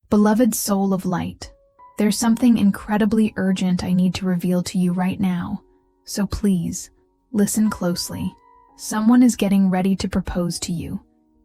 Beloved soul of light, there's something incredibly urgent I need to reveal to you right now, so please, listen closely. Someone is getting ready to propose to you,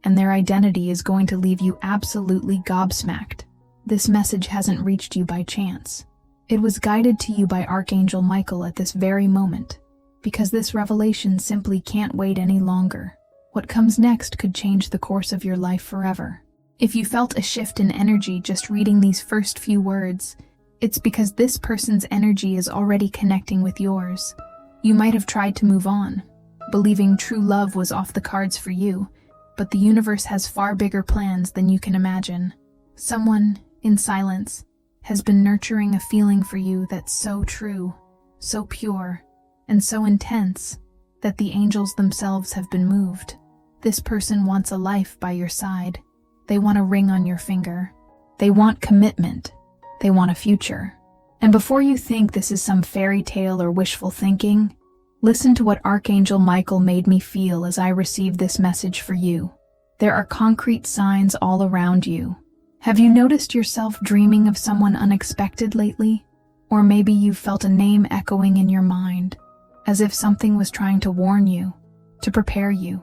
and their identity is going to leave you absolutely gobsmacked. This message hasn't reached you by chance. It was guided to you by Archangel Michael at this very moment, because this revelation simply can't wait any longer. What comes next could change the course of your life forever. If you felt a shift in energy just reading these first few words, it's because this person's energy is already connecting with yours. You might have tried to move on, believing true love was off the cards for you, but the universe has far bigger plans than you can imagine. Someone, in silence, has been nurturing a feeling for you that's so true, so pure, and so intense that the angels themselves have been moved. This person wants a life by your side. They want a ring on your finger. They want commitment. They want a future. And before you think this is some fairy tale or wishful thinking, listen to what Archangel Michael made me feel as I received this message for you. There are concrete signs all around you. Have you noticed yourself dreaming of someone unexpected lately? Or maybe you've felt a name echoing in your mind, as if something was trying to warn you, to prepare you,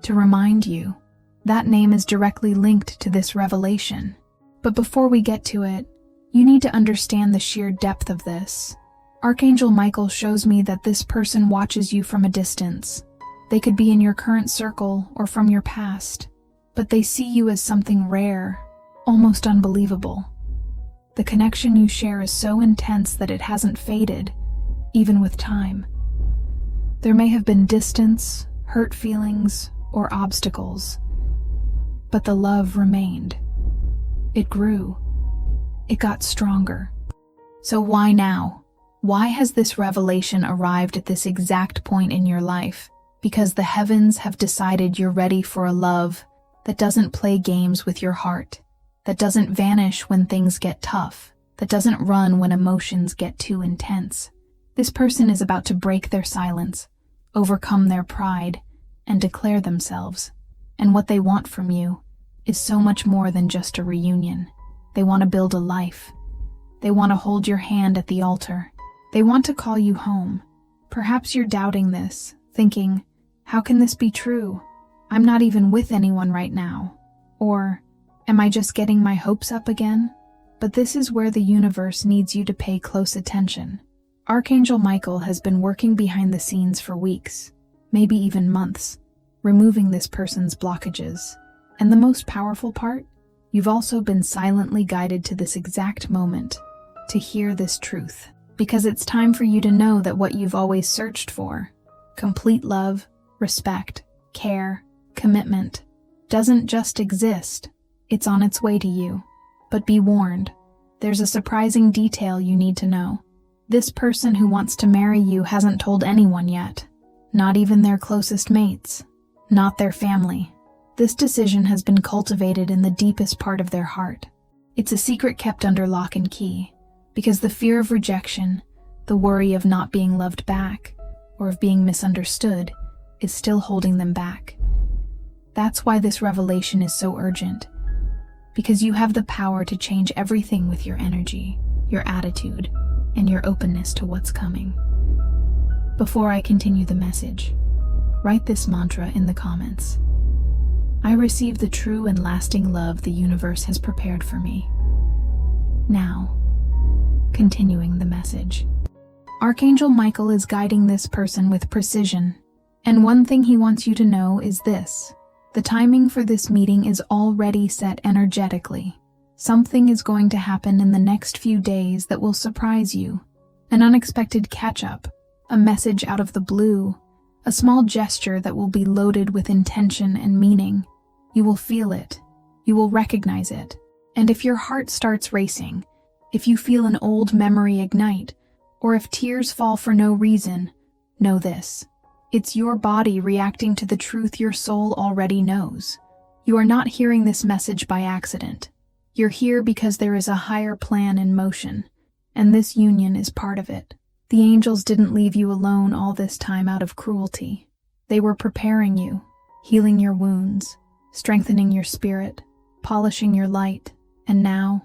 to remind you. That name is directly linked to this revelation. But before we get to it, you need to understand the sheer depth of this. Archangel Michael shows me that this person watches you from a distance. They could be in your current circle or from your past, but they see you as something rare, almost unbelievable. The connection you share is so intense that it hasn't faded, even with time. There may have been distance, hurt feelings, or obstacles, but the love remained. It grew. It got stronger. So why now? Why has this revelation arrived at this exact point in your life? Because the heavens have decided you're ready for a love that doesn't play games with your heart, that doesn't vanish when things get tough, that doesn't run when emotions get too intense. This person is about to break their silence, overcome their pride, and declare themselves. And what they want from you is so much more than just a reunion. They want to build a life. They want to hold your hand at the altar. They want to call you home. Perhaps you're doubting this, thinking, how can this be true? I'm not even with anyone right now. Or, am I just getting my hopes up again? But this is where the universe needs you to pay close attention. Archangel Michael has been working behind the scenes for weeks, maybe even months, removing this person's blockages. And the most powerful part? You've also been silently guided to this exact moment, to hear this truth. Because it's time for you to know that what you've always searched for, complete love, respect, care, commitment, doesn't just exist. It's on its way to you. But be warned, there's a surprising detail you need to know. This person who wants to marry you hasn't told anyone yet, not even their closest mates, not their family. This decision has been cultivated in the deepest part of their heart. It's a secret kept under lock and key, because the fear of rejection, the worry of not being loved back, or of being misunderstood, is still holding them back. That's why this revelation is so urgent, because you have the power to change everything with your energy, your attitude, and your openness to what's coming. Before I continue the message, write this mantra in the comments. I receive the true and lasting love the universe has prepared for me. Now, continuing the message. Archangel Michael is guiding this person with precision, and one thing he wants you to know is this. The timing for this meeting is already set energetically. Something is going to happen in the next few days that will surprise you. An unexpected catch-up, a message out of the blue, a small gesture that will be loaded with intention and meaning. You will feel it. You will recognize it. And if your heart starts racing, if you feel an old memory ignite, or if tears fall for no reason, know this. It's your body reacting to the truth your soul already knows. You are not hearing this message by accident. You're here because there is a higher plan in motion, and this union is part of it. The angels didn't leave you alone all this time out of cruelty. They were preparing you, healing your wounds, strengthening your spirit, polishing your light, and now,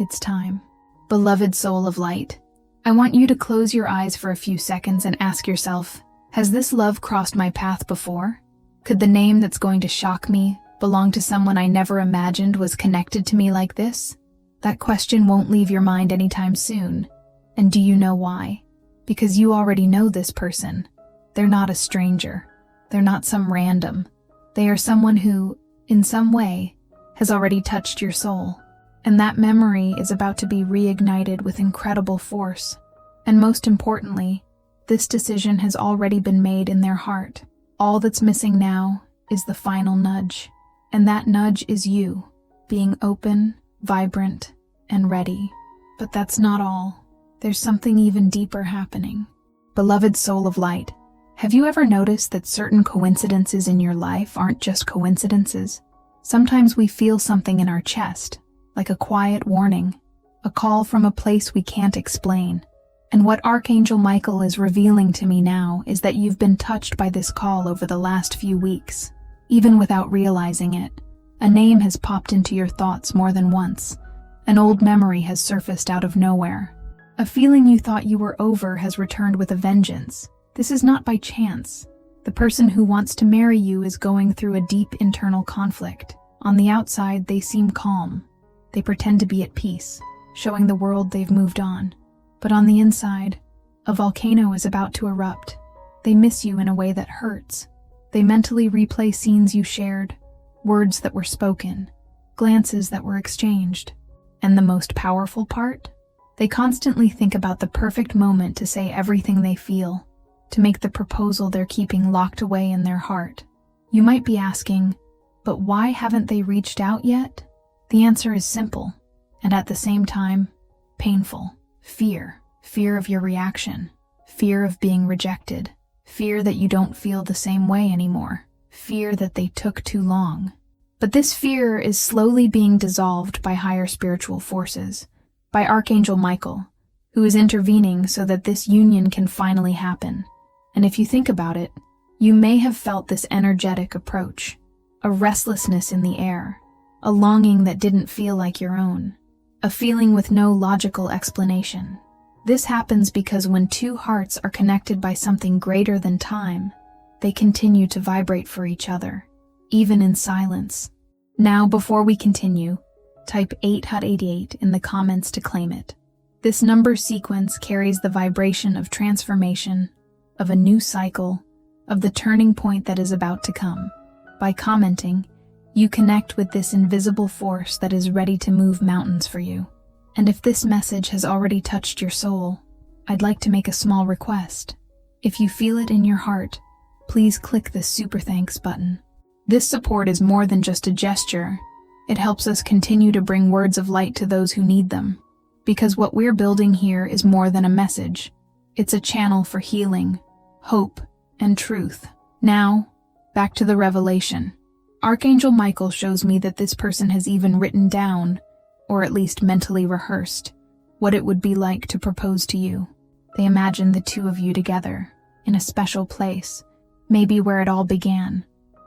It's time. Beloved soul of light, I want you to close your eyes for a few seconds and ask yourself, has this love crossed my path before? Could the name that's going to shock me belong to someone I never imagined was connected to me like this? That question won't leave your mind anytime soon. And do you know why? Because you already know this person. They're not a stranger. They're not some random. They are someone who, in some way, has already touched your soul. And that memory is about to be reignited with incredible force. And most importantly, this decision has already been made in their heart. All that's missing now is the final nudge. And that nudge is you, being open, vibrant, and ready. But that's not all. There's something even deeper happening. Beloved soul of light, have you ever noticed that certain coincidences in your life aren't just coincidences? Sometimes we feel something in our chest, like a quiet warning, a call from a place we can't explain. And what Archangel Michael is revealing to me now is that you've been touched by this call over the last few weeks. Even without realizing it, a name has popped into your thoughts more than once. An old memory has surfaced out of nowhere. A feeling you thought you were over has returned with a vengeance. This is not by chance. The person who wants to marry you is going through a deep internal conflict. On the outside, they seem calm. They pretend to be at peace, showing the world they've moved on. But on the inside, a volcano is about to erupt. They miss you in a way that hurts. They mentally replay scenes you shared, words that were spoken, glances that were exchanged. And the most powerful part? They constantly think about the perfect moment to say everything they feel, to make the proposal they're keeping locked away in their heart. You might be asking, but why haven't they reached out yet? The answer is simple, and at the same time, painful. Fear. Fear of your reaction. Fear of being rejected. Fear that you don't feel the same way anymore. Fear that they took too long. But this fear is slowly being dissolved by higher spiritual forces, by Archangel Michael, who is intervening so that this union can finally happen. And if you think about it, you may have felt this energetic approach, a restlessness in the air, a longing that didn't feel like your own, a feeling with no logical explanation. This happens because when two hearts are connected by something greater than time, they continue to vibrate for each other, even in silence. Now, before we continue, type 888 in the comments to claim it. This number sequence carries the vibration of transformation, of a new cycle, of the turning point that is about to come. By commenting, you connect with this invisible force that is ready to move mountains for you. And if this message has already touched your soul, I'd like to make a small request. If you feel it in your heart, please click the super thanks button. This support is more than just a gesture. It helps us continue to bring words of light to those who need them. Because what we're building here is more than a message. It's a channel for healing, hope, and truth. Now, back to the revelation. Archangel Michael shows me that this person has even written down, or at least mentally rehearsed, what it would be like to propose to you. They imagine the two of you together, in a special place, maybe where it all began,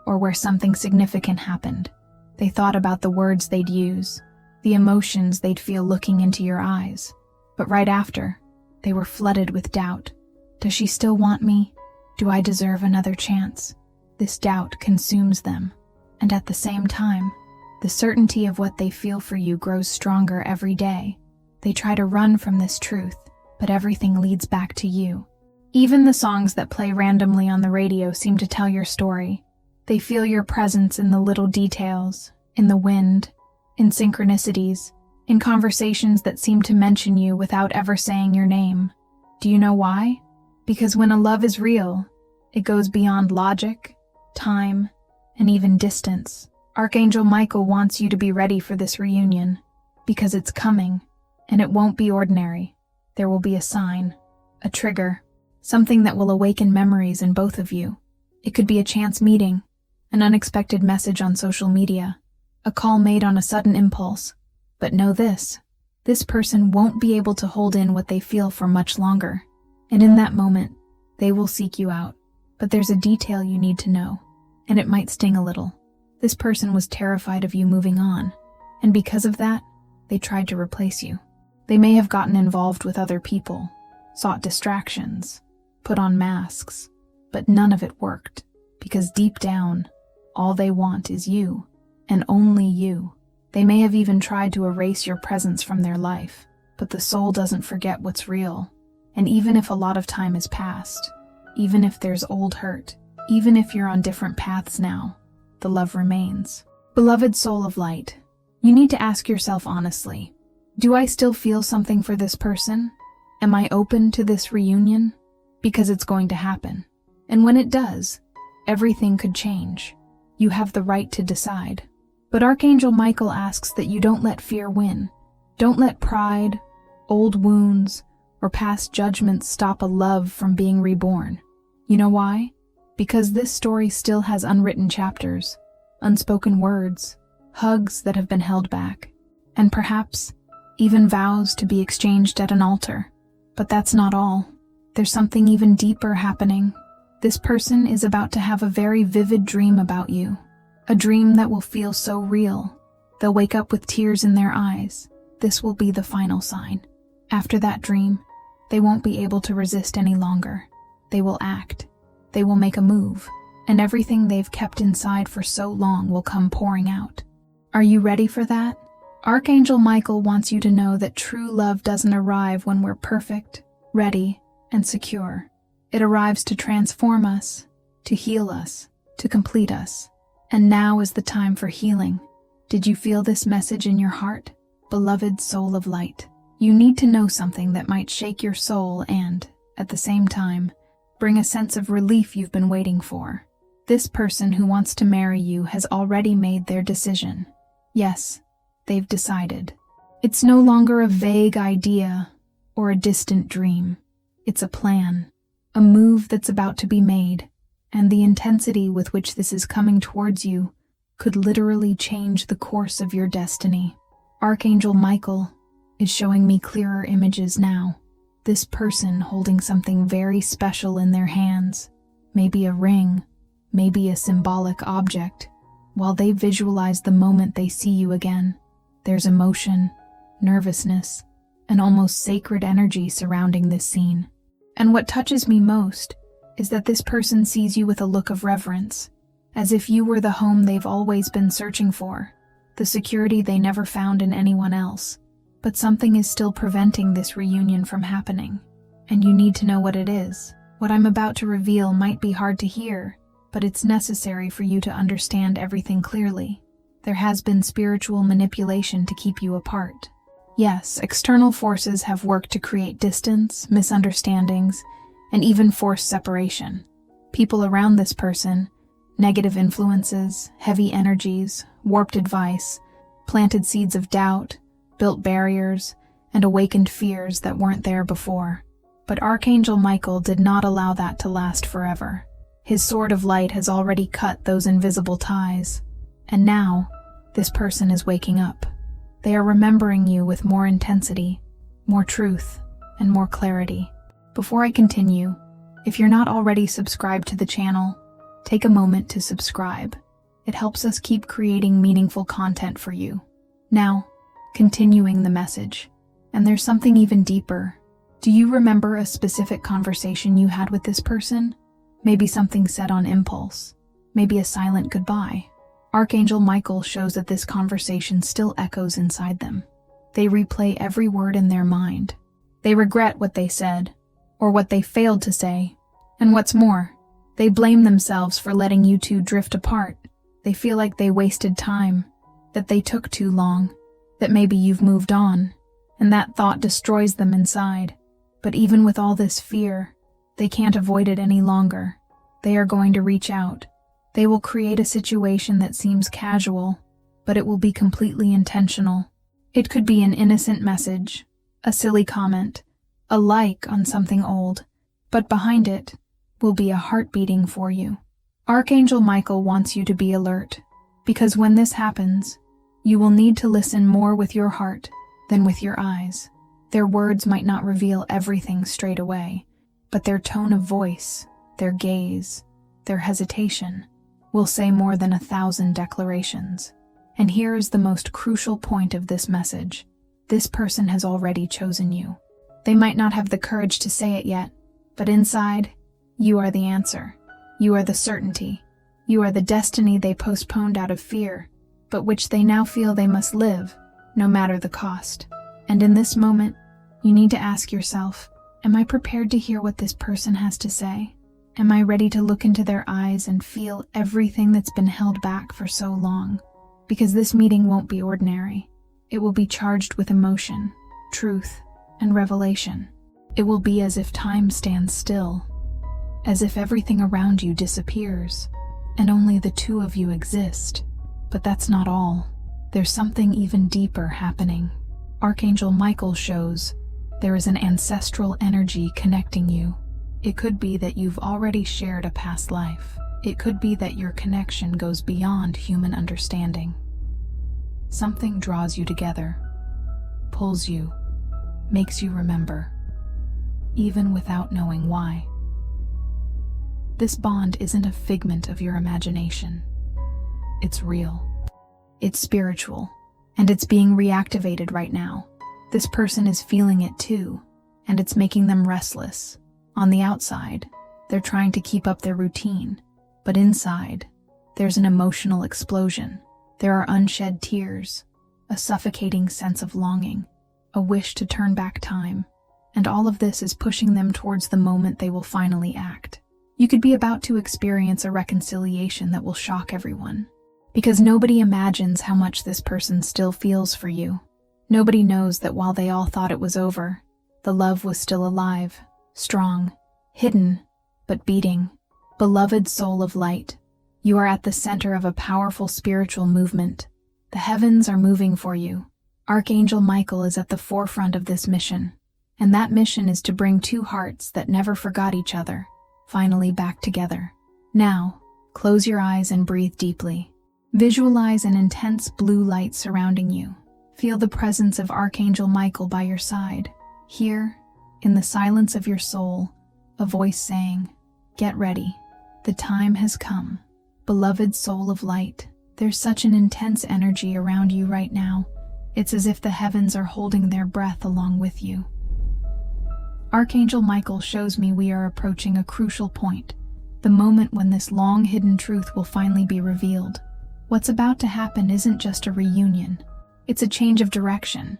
or where something significant happened. They thought about the words they'd use, the emotions they'd feel looking into your eyes. But right after, they were flooded with doubt. Does she still want me? Do I deserve another chance? This doubt consumes them. And at the same time, the certainty of what they feel for you grows stronger every day. They try to run from this truth, but everything leads back to you. Even the songs that play randomly on the radio seem to tell your story. They feel your presence in the little details, in the wind, in synchronicities, in conversations that seem to mention you without ever saying your name. Do you know why? Because when a love is real, it goes beyond logic, time, and even distance. Archangel Michael wants you to be ready for this reunion, because it's coming, and it won't be ordinary. There will be a sign, a trigger, something that will awaken memories in both of you. It could be a chance meeting, an unexpected message on social media, a call made on a sudden impulse. But know this person won't be able to hold in what they feel for much longer, and in that moment, they will seek you out. But there's a detail you need to know, and it might sting a little. This person was terrified of you moving on, and because of that, They tried to replace you. They may have gotten involved with other people, sought distractions, put on masks, but none of it worked, because deep down, all they want is you, and only you. They may have even tried to erase your presence from their life, but the soul doesn't forget what's real. And even if a lot of time has passed, even if there's old hurt, even if you're on different paths now, the love remains. Beloved soul of light, you need to ask yourself honestly, do I still feel something for this person? Am I open to this reunion? Because it's going to happen. And when it does, everything could change. You have the right to decide. But Archangel Michael asks that you don't let fear win. Don't let pride, old wounds, or past judgments stop a love from being reborn. You know why? Because this story still has unwritten chapters, unspoken words, hugs that have been held back, and perhaps even vows to be exchanged at an altar. But that's not all. There's something even deeper happening. This person is about to have a very vivid dream about you. A dream that will feel so real. They'll wake up with tears in their eyes. This will be the final sign. After that dream, they won't be able to resist any longer. They will act. They will make a move. And everything they've kept inside for so long will come pouring out. Are you ready for that? Archangel Michael wants you to know that true love doesn't arrive when we're perfect, ready, and secure. It arrives to transform us, to heal us, to complete us. And now is the time for healing. Did you feel this message in your heart? Beloved soul of light, you need to know something that might shake your soul and, at the same time, bring a sense of relief you've been waiting for. This person who wants to marry you has already made their decision. Yes, they've decided. It's no longer a vague idea or a distant dream. It's a plan, a move that's about to be made. And the intensity with which this is coming towards you could literally change the course of your destiny. Archangel Michael is showing me clearer images now. This person holding something very special in their hands, maybe a ring, maybe a symbolic object, while they visualize the moment they see you again. There's emotion, nervousness, and almost sacred energy surrounding this scene. And what touches me most is that this person sees you with a look of reverence, as if you were the home they've always been searching for, the security they never found in anyone else. But something is still preventing this reunion from happening, and you need to know what it is. What I'm about to reveal might be hard to hear, but it's necessary for you to understand everything clearly. There has been spiritual manipulation to keep you apart. Yes, external forces have worked to create distance, misunderstandings, and even forced separation. People around this person, negative influences, heavy energies, warped advice, planted seeds of doubt, built barriers, and awakened fears that weren't there before. But Archangel Michael did not allow that to last forever. His sword of light has already cut those invisible ties. And now, this person is waking up. They are remembering you with more intensity, more truth, and more clarity. Before I continue, if you're not already subscribed to the channel, take a moment to subscribe. It helps us keep creating meaningful content for you. Now, continuing the message. And there's something even deeper. Do you remember a specific conversation you had with this person? Maybe something said on impulse. Maybe a silent goodbye. Archangel Michael shows that this conversation still echoes inside them. They replay every word in their mind. They regret what they said, or what they failed to say. And what's more, they blame themselves for letting you two drift apart. They feel like they wasted time, that they took too long, that maybe you've moved on, and that thought destroys them inside. But even with all this fear, they can't avoid it any longer. They are going to reach out. They will create a situation that seems casual, but it will be completely intentional. It could be an innocent message, a silly comment, a like on something old, but behind it will be a heart beating for you. Archangel Michael wants you to be alert, because when this happens, you will need to listen more with your heart than with your eyes. Their words might not reveal everything straight away, but their tone of voice, their gaze, their hesitation, will say more than 1,000 declarations. And here is the most crucial point of this message. This person has already chosen you. They might not have the courage to say it yet, but inside, you are the answer. You are the certainty. You are the destiny they postponed out of fear, but which they now feel they must live, no matter the cost. And in this moment, you need to ask yourself, am I prepared to hear what this person has to say? Am I ready to look into their eyes and feel everything that's been held back for so long? Because this meeting won't be ordinary. It will be charged with emotion, truth, and revelation. It will be as if time stands still, as if everything around you disappears, and only the two of you exist. But that's not all. There's something even deeper happening. Archangel Michael shows there is an ancestral energy connecting you. It could be that you've already shared a past life. It could be that your connection goes beyond human understanding. Something draws you together, pulls you, makes you remember, even without knowing why. This bond isn't a figment of your imagination. It's real. It's spiritual, and it's being reactivated right now. This person is feeling it too, and it's making them restless. On the outside, they're trying to keep up their routine, but inside, there's an emotional explosion. There are unshed tears, a suffocating sense of longing, a wish to turn back time, and all of this is pushing them towards the moment they will finally act. You could be about to experience a reconciliation that will shock everyone, because nobody imagines how much this person still feels for you. Nobody knows that while they all thought it was over, the love was still alive, strong, hidden, but beating. Beloved soul of light, you are at the center of a powerful spiritual movement. The heavens are moving for you. Archangel Michael is at the forefront of this mission, and that mission is to bring two hearts that never forgot each other finally back together. Now, close your eyes and breathe deeply. Visualize an intense blue light surrounding you. Feel the presence of Archangel Michael by your side. Hear, in the silence of your soul, a voice saying, "Get ready. The time has come." Beloved soul of light, there's such an intense energy around you right now. It's as if the heavens are holding their breath along with you. Archangel Michael shows me we are approaching a crucial point, the moment when this long-hidden truth will finally be revealed. What's about to happen isn't just a reunion. It's a change of direction,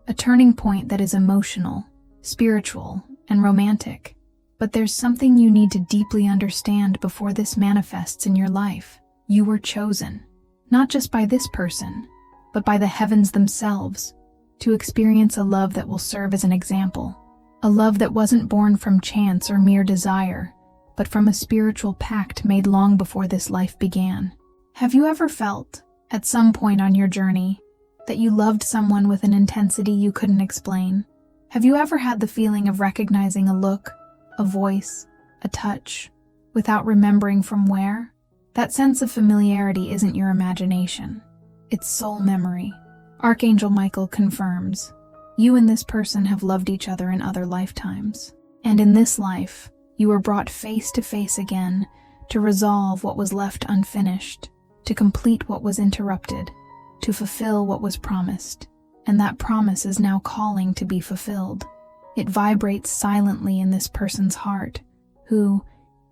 a turning point that is emotional, spiritual, and romantic. But there's something you need to deeply understand before this manifests in your life. You were chosen, not just by this person, but by the heavens themselves, to experience a love that will serve as an example. A love that wasn't born from chance or mere desire, but from a spiritual pact made long before this life began. Have you ever felt, at some point on your journey, that you loved someone with an intensity you couldn't explain? Have you ever had the feeling of recognizing a look, a voice, a touch, without remembering from where? That sense of familiarity isn't your imagination. It's soul memory. Archangel Michael confirms, you and this person have loved each other in other lifetimes. And in this life, you were brought face to face again to resolve what was left unfinished, to complete what was interrupted, to fulfill what was promised. And that promise is now calling to be fulfilled. It vibrates silently in this person's heart, who,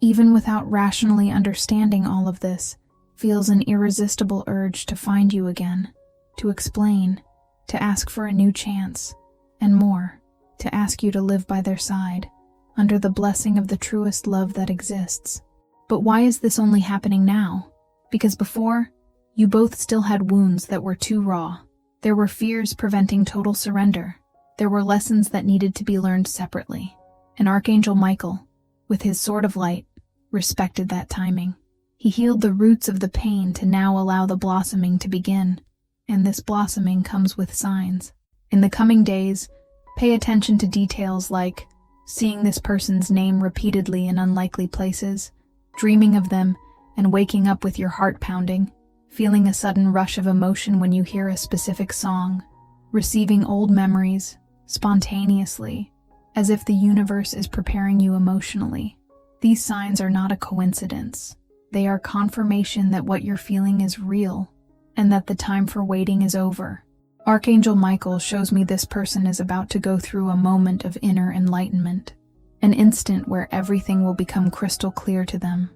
even without rationally understanding all of this, feels an irresistible urge to find you again, to explain, to ask for a new chance, and more, to ask you to live by their side, under the blessing of the truest love that exists. But why is this only happening now? Because before, you both still had wounds that were too raw. There were fears preventing total surrender. There were lessons that needed to be learned separately. And Archangel Michael, with his sword of light, respected that timing. He healed the roots of the pain to now allow the blossoming to begin. And this blossoming comes with signs. In the coming days, pay attention to details like seeing this person's name repeatedly in unlikely places, dreaming of them, and waking up with your heart pounding, feeling a sudden rush of emotion when you hear a specific song, receiving old memories, spontaneously, as if the universe is preparing you emotionally. These signs are not a coincidence. They are confirmation that what you're feeling is real, and that the time for waiting is over. Archangel Michael shows me this person is about to go through a moment of inner enlightenment, an instant where everything will become crystal clear to them.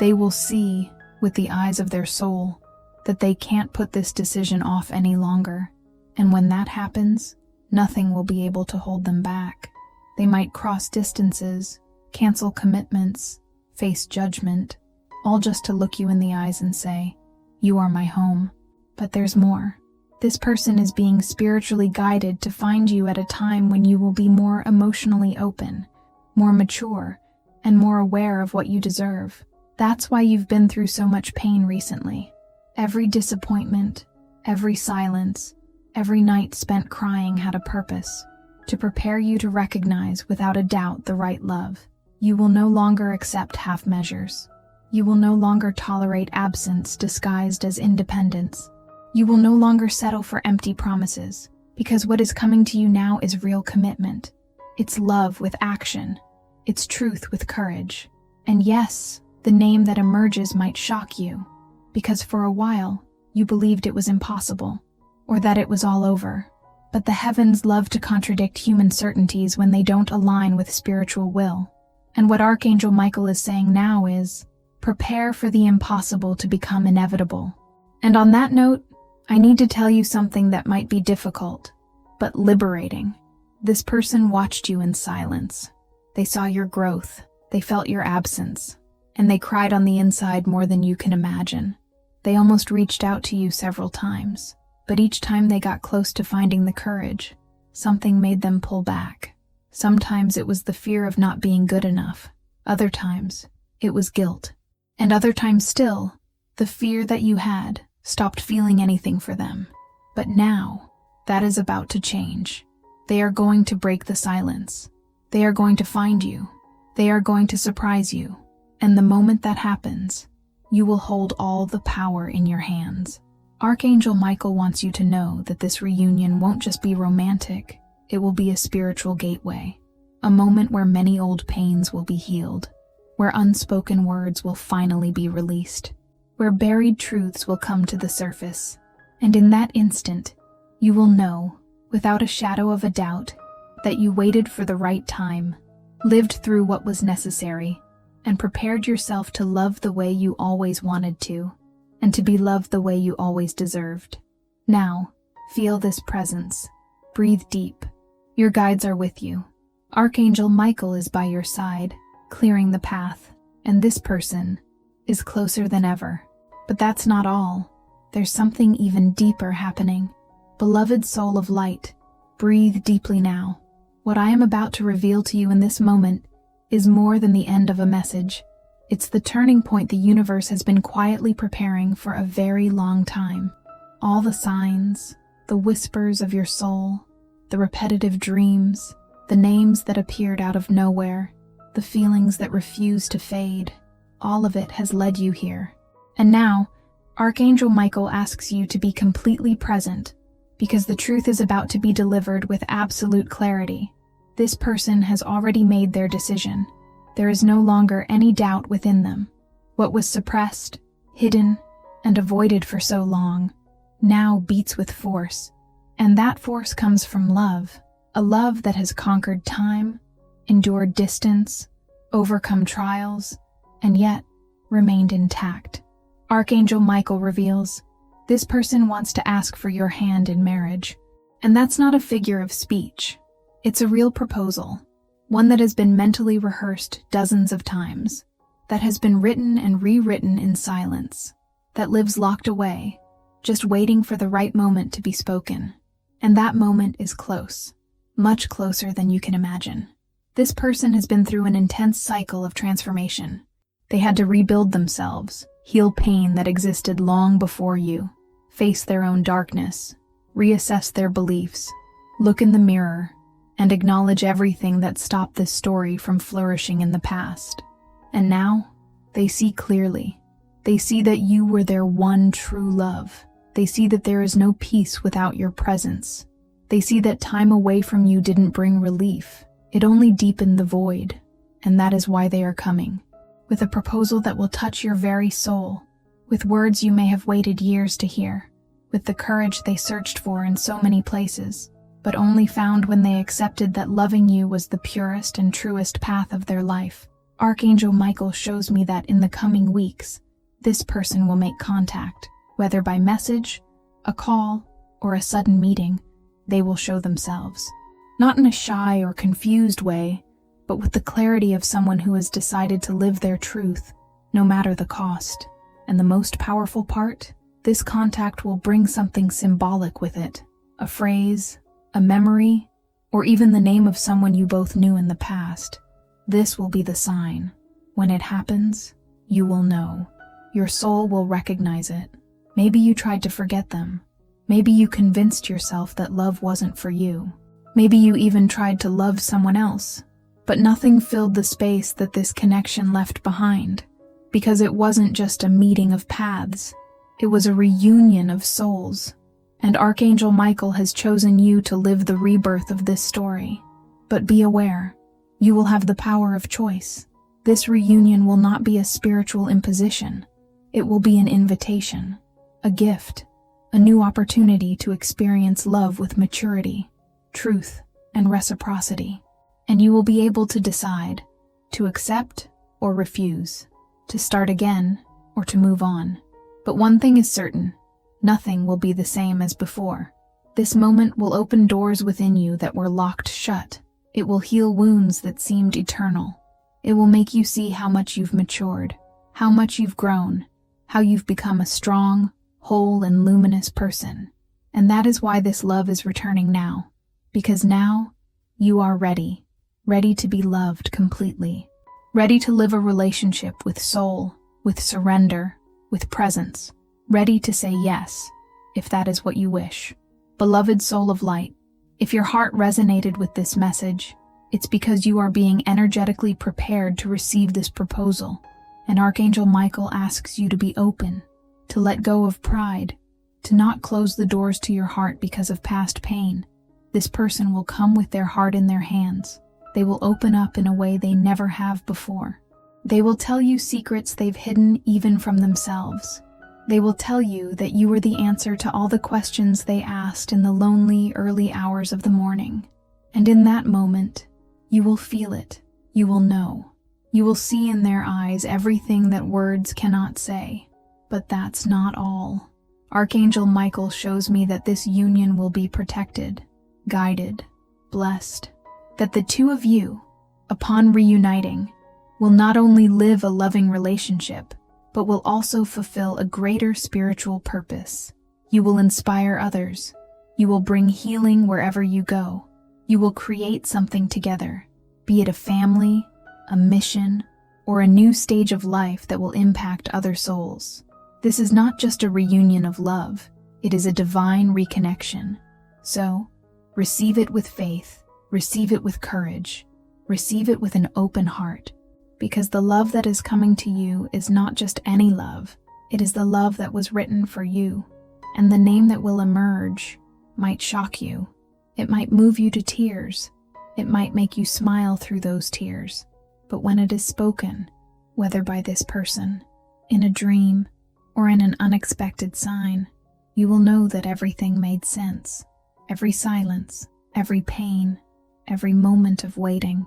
They will see, with the eyes of their soul, that they can't put this decision off any longer. And when that happens, nothing will be able to hold them back. They might cross distances, cancel commitments, face judgment, all just to look you in the eyes and say, "You are my home." But there's more. This person is being spiritually guided to find you at a time when you will be more emotionally open, more mature, and more aware of what you deserve. That's why you've been through so much pain recently. Every disappointment, every silence, every night spent crying had a purpose, to prepare you to recognize without a doubt the right love. You will no longer accept half measures. You will no longer tolerate absence disguised as independence. You will no longer settle for empty promises, because what is coming to you now is real commitment. It's love with action. It's truth with courage. And yes, the name that emerges might shock you, because for a while, you believed it was impossible, or that it was all over. But the heavens love to contradict human certainties when they don't align with spiritual will. And what Archangel Michael is saying now is, prepare for the impossible to become inevitable. And on that note, I need to tell you something that might be difficult, but liberating. This person watched you in silence. They saw your growth, they felt your absence, and they cried on the inside more than you can imagine. They almost reached out to you several times, but each time they got close to finding the courage, something made them pull back. Sometimes it was the fear of not being good enough. Other times, it was guilt. And other times still, the fear that you had stopped feeling anything for them. But now, that is about to change. They are going to break the silence. They are going to find you. They are going to surprise you. And the moment that happens, you will hold all the power in your hands. Archangel Michael wants you to know that this reunion won't just be romantic. It will be a spiritual gateway, a moment where many old pains will be healed, where unspoken words will finally be released, where buried truths will come to the surface. And in that instant, you will know, without a shadow of a doubt, that you waited for the right time, lived through what was necessary, and prepared yourself to love the way you always wanted to, and to be loved the way you always deserved. Now, feel this presence. Breathe deep. Your guides are with you. Archangel Michael is by your side, clearing the path, and this person is closer than ever. But that's not all. There's something even deeper happening. Beloved soul of light, breathe deeply now. What I am about to reveal to you in this moment is more than the end of a message. It's the turning point the universe has been quietly preparing for a very long time. All the signs, the whispers of your soul, the repetitive dreams, the names that appeared out of nowhere, the feelings that refuse to fade, all of it has led you here. And now, Archangel Michael asks you to be completely present, because the truth is about to be delivered with absolute clarity. This person has already made their decision. There is no longer any doubt within them. What was suppressed, hidden, and avoided for so long, now beats with force. And that force comes from love, a love that has conquered time, endured distance, overcome trials, and yet remained intact. Archangel Michael reveals, this person wants to ask for your hand in marriage. And that's not a figure of speech. It's a real proposal, one that has been mentally rehearsed dozens of times, that has been written and rewritten in silence, that lives locked away, just waiting for the right moment to be spoken. And that moment is close, much closer than you can imagine. This person has been through an intense cycle of transformation. They had to rebuild themselves, heal pain that existed long before you, face their own darkness, reassess their beliefs, look in the mirror, and acknowledge everything that stopped this story from flourishing in the past. And now, they see clearly. They see that you were their one true love. They see that there is no peace without your presence. They see that time away from you didn't bring relief. It only deepened the void. And that is why they are coming. With a proposal that will touch your very soul. With words you may have waited years to hear. with the courage they searched for in so many places, but only found when they accepted that loving you was the purest and truest path of their life. Archangel Michael shows me that in the coming weeks, this person will make contact, whether by message, a call, or a sudden meeting. They will show themselves, not in a shy or confused way, but with the clarity of someone who has decided to live their truth, no matter the cost. And the most powerful part? This contact will bring something symbolic with it, a phrase, a memory, or even the name of someone you both knew in the past. This will be the sign. When it happens, you will know. Your soul will recognize it. Maybe you tried to forget them. Maybe you convinced yourself that love wasn't for you. Maybe you even tried to love someone else. But nothing filled the space that this connection left behind, because it wasn't just a meeting of paths. It was a reunion of souls. And Archangel Michael has chosen you to live the rebirth of this story. But be aware, you will have the power of choice. This reunion will not be a spiritual imposition. It will be an invitation, a gift, a new opportunity to experience love with maturity, truth, and reciprocity. And you will be able to decide to accept or refuse, to start again or to move on. But one thing is certain, nothing will be the same as before. This moment will open doors within you that were locked shut. It will heal wounds that seemed eternal. It will make you see how much you've matured, how much you've grown, how you've become a strong, whole, and luminous person. And that is why this love is returning now. Because now, you are ready to be loved completely. Ready to live a relationship with soul, with surrender, with presence. Ready to say yes, if that is what you wish. Beloved soul of light, if your heart resonated with this message, it's because you are being energetically prepared to receive this proposal. And Archangel Michael asks you to be open, to let go of pride, to not close the doors to your heart because of past pain. This person will come with their heart in their hands. They will open up in a way they never have before. They will tell you secrets they've hidden even from themselves. They will tell you that you were the answer to all the questions they asked in the lonely, early hours of the morning. And in that moment, you will feel it. You will know. You will see in their eyes everything that words cannot say. But that's not all. Archangel Michael shows me that this union will be protected, guided, blessed. That the two of you, upon reuniting, will not only live a loving relationship, but will also fulfill a greater spiritual purpose. You will inspire others. You will bring healing wherever you go. You will create something together, be it a family, a mission, or a new stage of life that will impact other souls. This is not just a reunion of love, it is a divine reconnection. So, receive it with faith, receive it with courage, receive it with an open heart, because the love that is coming to you is not just any love, it is the love that was written for you, and the name that will emerge might shock you. It might move you to tears. It might make you smile through those tears. But when it is spoken, whether by this person, in a dream, or in an unexpected sign, you will know that everything made sense. Every silence, every pain, every moment of waiting,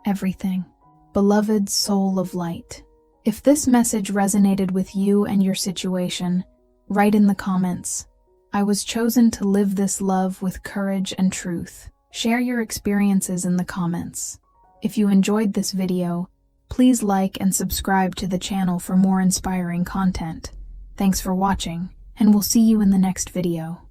everything. Beloved soul of light, if this message resonated with you and your situation, write in the comments, "I was chosen to live this love with courage and truth." Share your experiences in the comments. If you enjoyed this video, please like and subscribe to the channel for more inspiring content. Thanks for watching, and we'll see you in the next video.